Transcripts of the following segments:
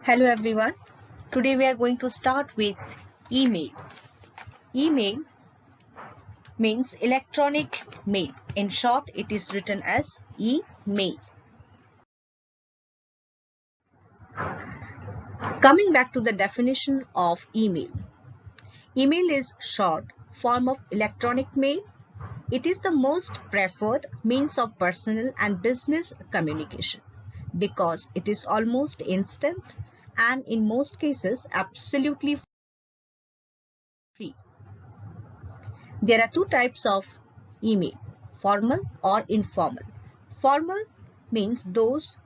Hello everyone. Today we are going to start with email. Email means electronic mail. In short, it is written as e-mail. Coming back to the definition of email. Email is short form of electronic mail. It is the most preferred means of personal and business communication because it is almost instant and in most cases absolutely free. There are two types of email, formal or informal. Formal means those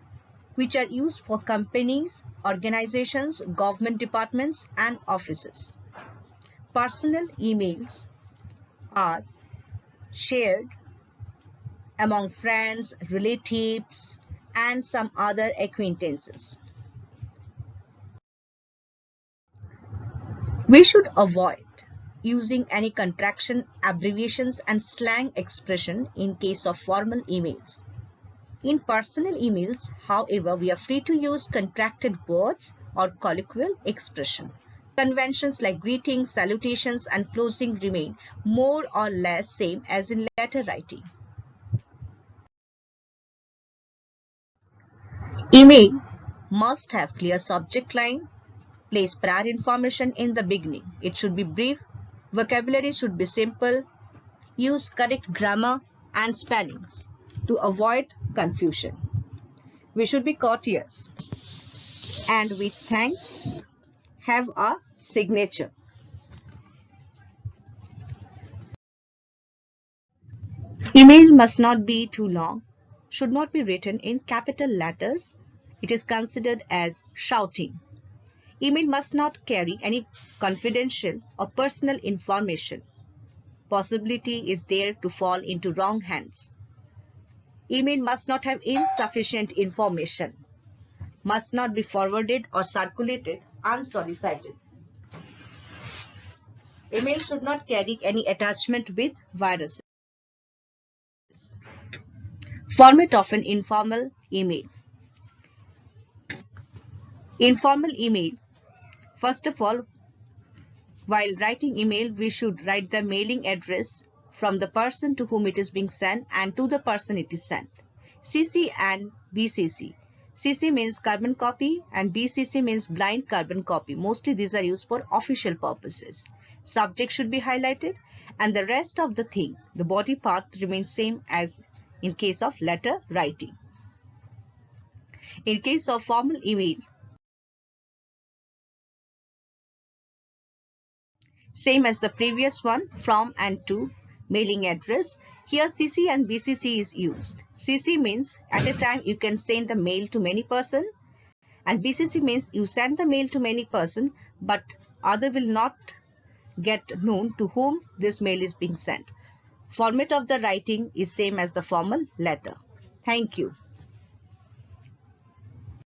which are used for companies, organizations, government departments, and offices. Personal emails are shared among friends, relatives, and some other acquaintances. We should avoid using any contraction, abbreviations, and slang expression in case of formal emails. In personal emails, however, we are free to use contracted words or colloquial expression. Conventions like greetings, salutations, and closing remain more or less same as in letter writing. Email must have clear subject line. Place prior information in the beginning. It should be brief. Vocabulary should be simple. Use correct grammar and spellings to avoid confusion. We should be courteous. And with thanks, have a signature. Email must not be too long, should not be written in capital letters. It is considered as shouting. Email must not carry any confidential or personal information. Possibility is there to fall into wrong hands. Email must not have insufficient information. Must not be forwarded or circulated unsolicited. Email should not carry any attachment with viruses. Format of an informal email. Informal email. First of all, while writing email, we should write the mailing address from the person to whom it is being sent and to the person it is sent. CC and BCC. CC means carbon copy and BCC means blind carbon copy. Mostly these are used for official purposes. Subject should be highlighted and the rest of the thing, the body part remains same as in case of letter writing. In case of formal email, same as the previous one, from and to, mailing address. Here CC and BCC is used. CC means at a time you can send the mail to many person and BCC means you send the mail to many person but other will not get known to whom this mail is being sent. Format of the writing is same as the formal letter. Thank you.